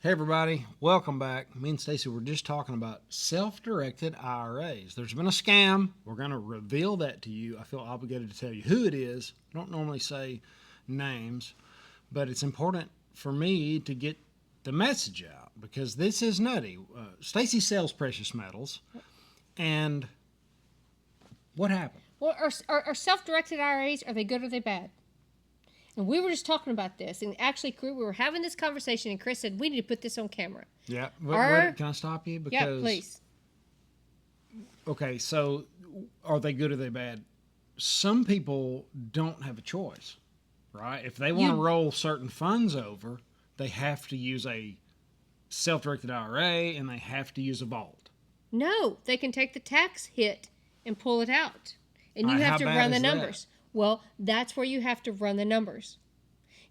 Hey everybody, welcome back. Me and Stacey were just talking about self-directed IRAs. There's been a scam. We're going to reveal that to you. I feel obligated to tell you who it is. I don't normally say names, but it's important for me to get the message out because this is nutty. Stacey sells precious metals, and what happened? Well, are self-directed IRAs, are they good or are they bad? And we were just talking about this, and actually, we were having this conversation, and Chris said, we need to put this on camera. Yeah, can I stop you? Because, yeah, please. Okay, so are they good or are they bad? Some people don't have a choice, right? If they want to roll certain funds over, they have to use a self-directed IRA, and they have to use a vault. No, they can take the tax hit and pull it out, and you have to run the numbers. Well, that's where you have to run the numbers.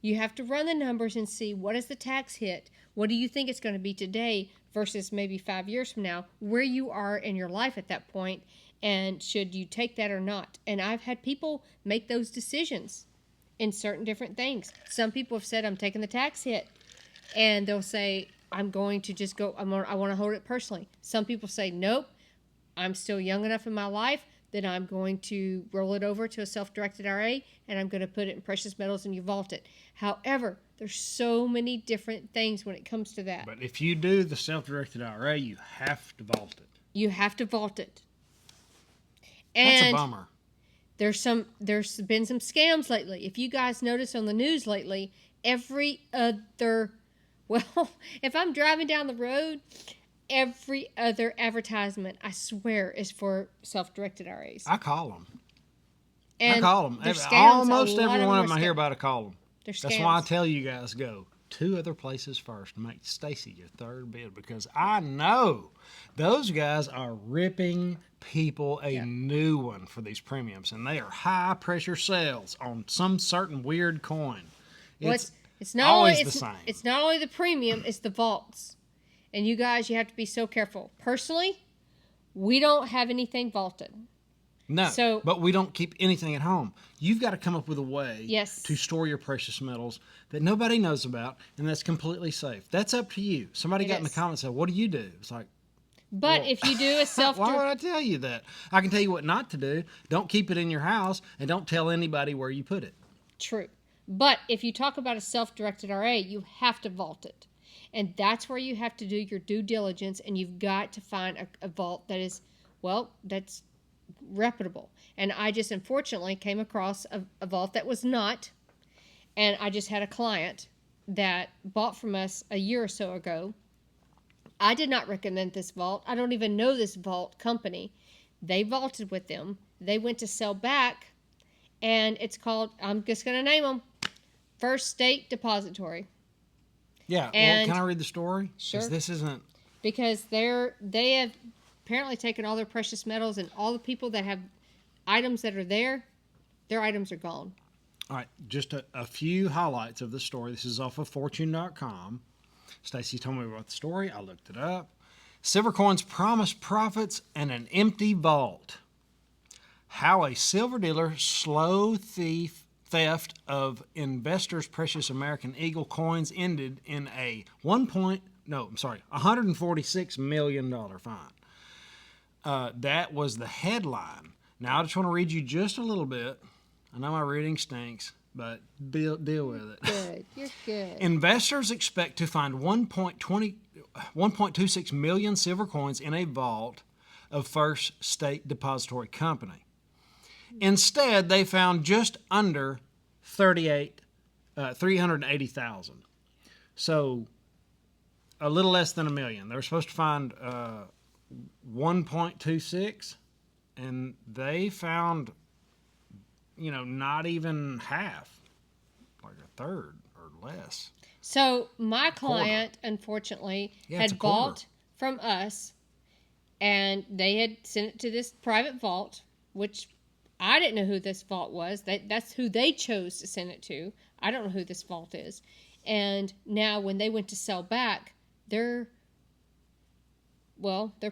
You have to run the numbers and see what is the tax hit. What do you think it's going to be today versus maybe 5 years from now, where you are in your life at that point, and should you take that or not? And I've had people make those decisions in certain different things. Some people have said, I'm taking the tax hit, and they'll say, I'm going to just go, I want to hold it personally. Some people say, nope, I'm still young enough in my life that I'm going to roll it over to a self-directed IRA, and I'm going to put it in precious metals and you vault it. However, there's so many different things when it comes to that. But if you do the self-directed IRA, you have to vault it. You have to vault it. And that's a bummer. There's been some scams lately. If you guys notice on the news lately, if I'm driving down the road, every other advertisement, I swear, is for self-directed IRAs. I call them. And I call them. Almost every one of them I hear about, I call them. That's why I tell you guys, go 2 other places first to make Stacey your third bid, because I know those guys are ripping people a new one for these premiums, and they are high-pressure sales on some certain weird coin. It's not always the same. It's not only the premium, it's the vaults. And you guys, you have to be so careful. Personally, we don't have anything vaulted. No, but we don't keep anything at home. You've got to come up with a way to store your precious metals that nobody knows about, and that's completely safe. That's up to you. Somebody got in the comments and said, what do you do? It's like, but if you do a why would I tell you that? I can tell you what not to do. Don't keep it in your house, and don't tell anybody where you put it. True. But if you talk about a self-directed IRA, you have to vault it. And that's where you have to do your due diligence, and you've got to find a vault that is, that's reputable. And I just unfortunately came across a vault that was not, and I just had a client that bought from us a year or so ago. I did not recommend this vault. I don't even know this vault company. They vaulted with them. They went to sell back, and it's called, I'm just going to name them, First State Depository. Yeah, well, can I read the story? Sure. This isn't... Because they have apparently taken all their precious metals, and all the people that have items that are there, their items are gone. All right, just a few highlights of the story. This is off of Fortune.com. Stacey told me about the story. I looked it up. Silver coins promise profits and an empty vault. How a silver dealer slow theft of investors' precious American Eagle coins ended in a $146 million fine. That was the headline. Now I just want to read you just a little bit. I know my reading stinks, but deal with it. Good, you're good. Investors expect to find 1.26 million silver coins in a vault of First State Depository Company. Instead, they found just under 380,000. So a little less than a million. They were supposed to find 1.26, and they found, not even half, like a third or less. So my client, unfortunately, had bought from us, and they had sent it to this private vault, which I didn't know who this vault was. That's who they chose to send it to. I don't know who this vault is. And now when they went to sell back, their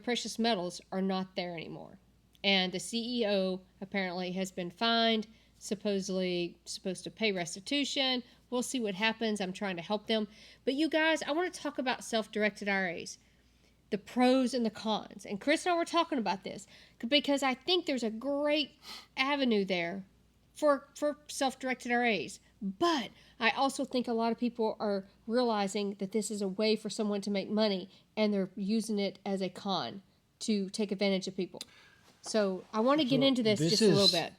precious metals are not there anymore. And the CEO apparently has been fined, supposedly supposed to pay restitution, We'll see what happens. I'm trying to help them. But you guys, I want to talk about self-directed IRAs, the pros and the cons. And Chris and I were talking about this because I think there's a great avenue there for self-directed IRAs. But I also think a lot of people are realizing that this is a way for someone to make money, and they're using it as a con to take advantage of people. So I want to get into this just a little bit.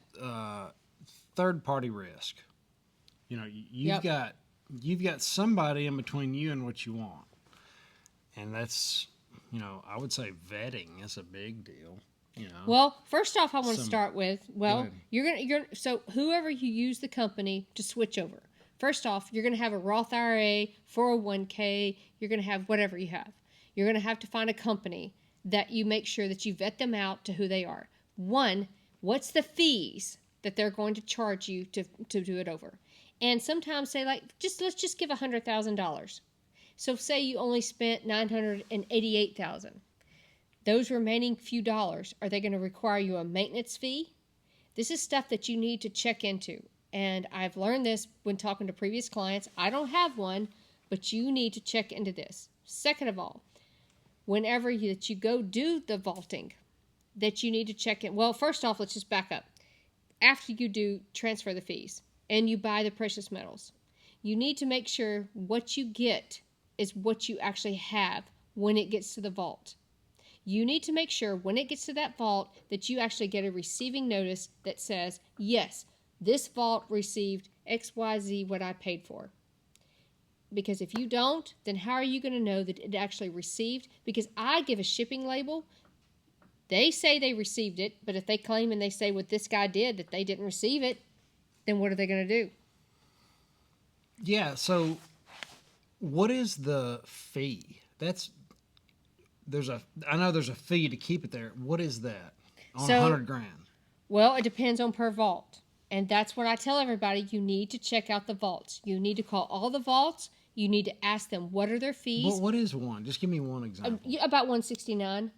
Third-party risk. You know, you've got somebody in between you and what you want, and that's, you know, I would say vetting is a big deal. You know. Well, first off, I want to start with so whoever you use the company to switch over. First off, you're going to have a Roth IRA, 401k. You're going to have whatever you have. You're going to have to find a company that you make sure that you vet them out to who they are. One, what's the fees that they're going to charge you to do it over? And sometimes say, like, let's just give $100,000. So say you only spent $988,000. Those remaining few dollars, are they going to require you a maintenance fee? This is stuff that you need to check into. And I've learned this when talking to previous clients. I don't have one, but you need to check into this. Second of all, whenever you go do the vaulting, that you need to check in. Well, first off, let's just back up. After you do transfer the fees and you buy the precious metals, you need to make sure what you get is what you actually have when it gets to the vault. You need to make sure when it gets to that vault that you actually get a receiving notice that says, yes, this vault received XYZ what I paid for. Because if you don't, then how are you going to know that it actually received? Because I give a shipping label. They say they received it, but if they claim and they say what this guy did, that they didn't receive it, then what are they going to do? Yeah, so what is the fee? I know there's a fee to keep it there. What is that on $100,000? Well, it depends on per vault. And that's what I tell everybody. You need to check out the vaults. You need to call all the vaults. You need to ask them what are their fees. Well, what is one? Just give me one example. About $169.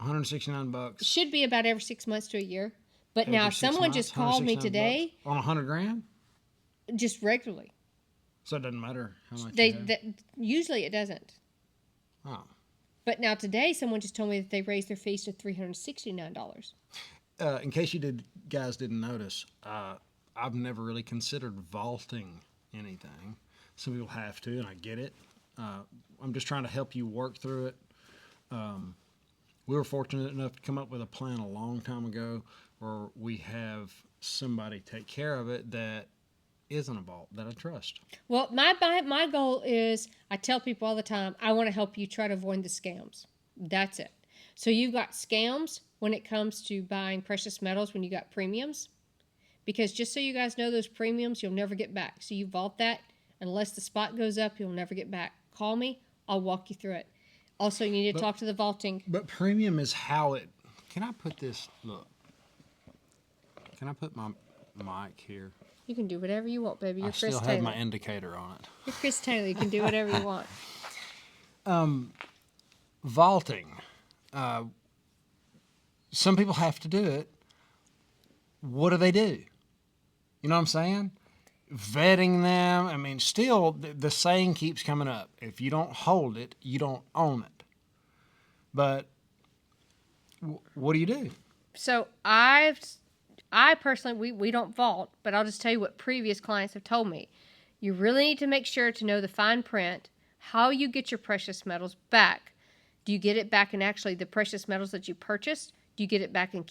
$169. Should be about every 6 months to a year. But now if someone just called me today on $100,000, just regularly. So it doesn't matter how much. Usually it doesn't. Oh. But now today, someone just told me that they raised their fees to $369. In case you guys didn't notice, I've never really considered vaulting anything. Some people have to, and I get it. I'm just trying to help you work through it. We were fortunate enough to come up with a plan a long time ago where we have somebody take care of it that isn't a vault, that I trust. Well, my goal is, I tell people all the time, I want to help you try to avoid the scams. That's it. So you've got scams when it comes to buying precious metals when you got premiums. Because just so you guys know, those premiums you'll never get back. So you vault that, unless the spot goes up, you'll never get back. Call me, I'll walk you through it. Also, you need to talk to the vaulting. But premium is how it... Can I put this... Look. Can I put my mic here? You can do whatever you want, baby. You're Chris Taylor. I still have my indicator on it. You're Chris Taylor. You can do whatever you want. Vaulting. Some people have to do it. What do they do? You know what I'm saying? Vetting them. I mean, still, the saying keeps coming up. If you don't hold it, you don't own it. But what do you do? So I personally, we don't vault, but I'll just tell you what previous clients have told me. You really need to make sure to know the fine print, how you get your precious metals back. Do you get it back in actually the precious metals that you purchased? Do you get it back in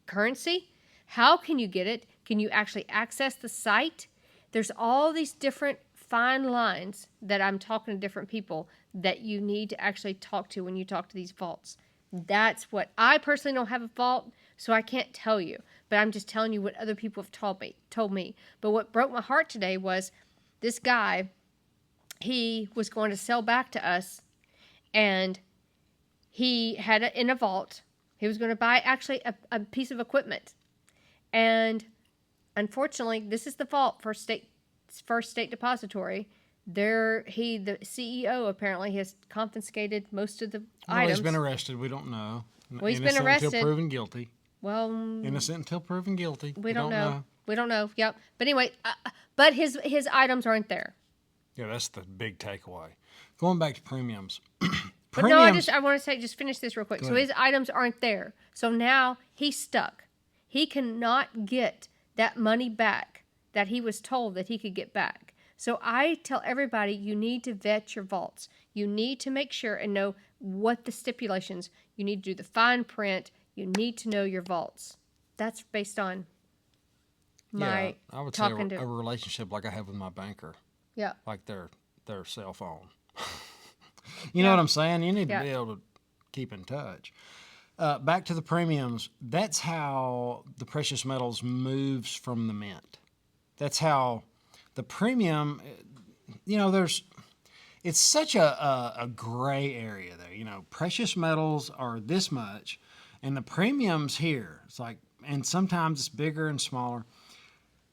currency? How can you get it? Can you actually access the site? There's all these different fine lines that I'm talking to different people that you need to actually talk to when you talk to these vaults. That's what I personally don't have a vault, so I can't tell you. But I'm just telling you what other people have told me. But what broke my heart today was this guy, he was going to sell back to us, and he had it in a vault. He was going to buy actually a piece of equipment. And unfortunately, this is the vault for First State Depository. The CEO apparently has confiscated most of the items. He's been arrested. We don't know. Well, he's been arrested until proven guilty. Well, innocent until proven guilty. We don't know. We don't know. Yep. But anyway, but his items aren't there. Yeah, that's the big takeaway. Going back to premiums. But no, I want to say, just finish this real quick. So his items aren't there. So now he's stuck. He cannot get that money back that he was told that he could get back. So I tell everybody, you need to vet your vaults. You need to make sure and know what the stipulations. You need to do the fine print. You need to know your vaults. That's based on my I would say a relationship like I have with my banker. Yeah. Like their cell phone. You know what I'm saying? You need to be able to keep in touch. Back to the premiums. That's how the precious metals moves from the mint. That's how the premium, it's such a gray area there. Precious metals are this much, and the premium's here. It's like, and sometimes it's bigger and smaller.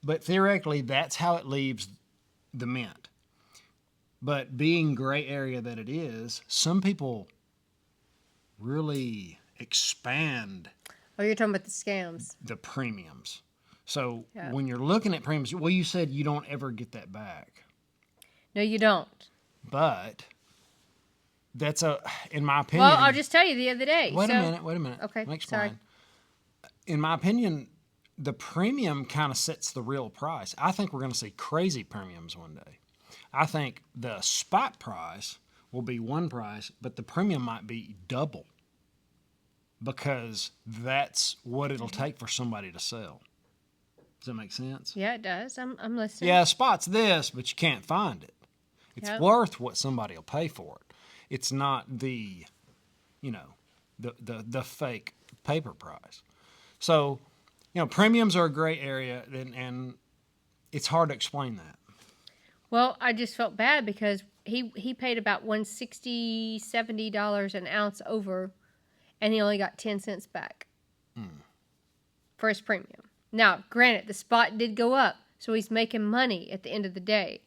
But theoretically, that's how it leaves the mint. But being gray area that it is, some people really expand. Oh, you're talking about the scams. The premiums. So when you're looking at premiums, well, you said you don't ever get that back. No, you don't. But that's in my opinion. Well, I'll just tell you the other day. Wait a minute. Okay, Let me explain. sorry. In my opinion, the premium kind of sets the real price. I think we're going to see crazy premiums one day. I think the spot price will be one price, but the premium might be double because that's what it'll take for somebody to sell. Does that make sense? Yeah, it does. I'm listening. Yeah, spot's this, but you can't find it. It's worth what somebody will pay for it. It's not the fake paper price. So, premiums are a gray area, and it's hard to explain that. Well, I just felt bad because he paid about $160, $70 an ounce over, and he only got 10 cents back for his premium. Now, granted, the spot did go up, so he's making money at the end of the day.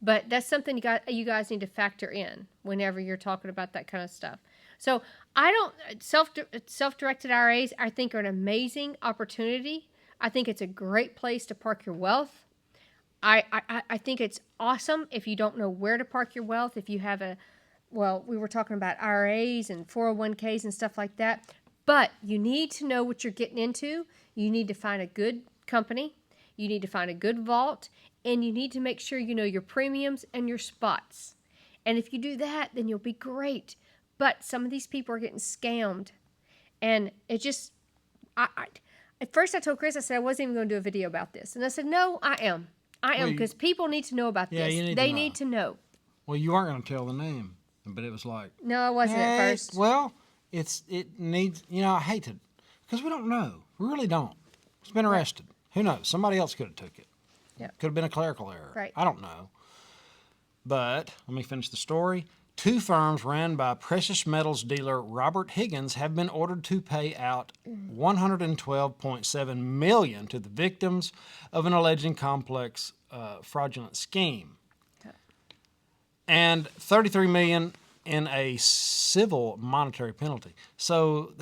But that's something you guys need to factor in whenever you're talking about that kind of stuff. So self-directed IRAs, I think, are an amazing opportunity. I think it's a great place to park your wealth. I think it's awesome if you don't know where to park your wealth. If you have we were talking about IRAs and 401ks and stuff like that. But you need to know what you're getting into. You need to find a good company. You need to find a good vault. And you need to make sure you know your premiums and your spots. And if you do that, then you'll be great. But some of these people are getting scammed. And it just, at first I told Chris, I said I wasn't even going to do a video about this. And I said, no, I am. Because people need to know about this. They need to know. Well, you aren't going to tell the name. But it was like. No, I wasn't at first. Well, it needs, I hate to, because we don't know. We really don't. It's been arrested. Who knows? Somebody else could have took it. Yep. Could have been a clerical error. Right. I don't know. But let me finish the story. 2 firms ran by precious metals dealer Robert Higgins have been ordered to pay out $112.7 million to the victims of an alleged complex fraudulent scheme, and $33 million in a civil monetary penalty. So,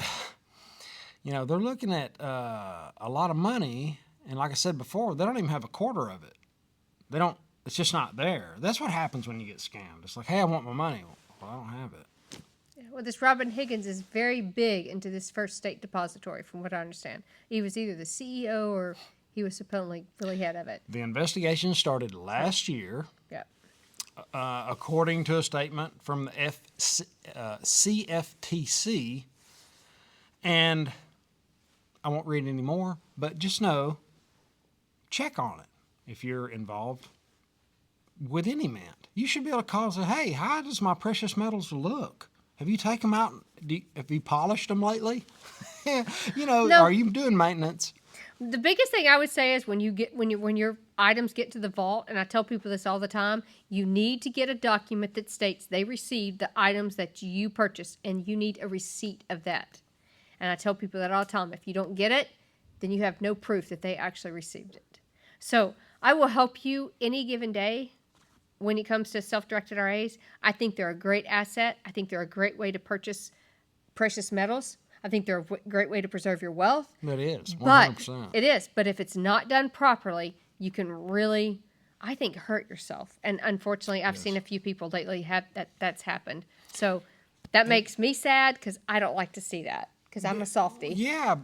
they're looking at a lot of money. And like I said before, they don't even have a quarter of it. They don't. It's just not there. That's what happens when you get scammed. It's like, hey, I want my money. Well, I don't have it. Well, this Robert Higgins is very big into this First State Depository, from what I understand. He was either the CEO or he was supposedly really head of it. The investigation started last year. Yeah. According to a statement from the CFTC. And I won't read any more, but just know, check on it if you're involved with any mint. You should be able to call and say, hey, how does my precious metals look? Have you taken them out? Have you polished them lately? No. Are you doing maintenance? The biggest thing I would say is when your items get to the vault, and I tell people this all the time, you need to get a document that states they received the items that you purchased, and you need a receipt of that. And I tell people that all the time. If you don't get it, then you have no proof that they actually received it. So I will help you any given day when it comes to self-directed IRAs. I think they're a great asset. I think they're a great way to purchase precious metals. I think they're a great way to preserve your wealth. It is, 100%. But it is. But if it's not done properly, you can really, I think, hurt yourself. And unfortunately, I've seen a few people lately that's happened. So that makes me sad because I don't like to see that because I'm a softie. Yeah.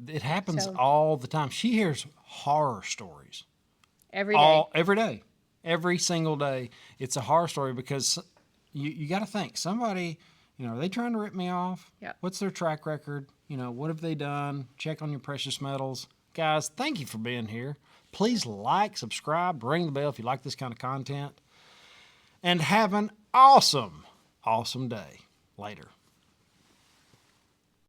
It happens all the time. She hears horror stories. Every day. Every day. Every single day. It's a horror story because you got to think. Somebody, are they trying to rip me off? Yep. What's their track record? What have they done? Check on your precious metals. Guys, thank you for being here. Please like, subscribe, ring the bell if you like this kind of content. And have an awesome day. Later.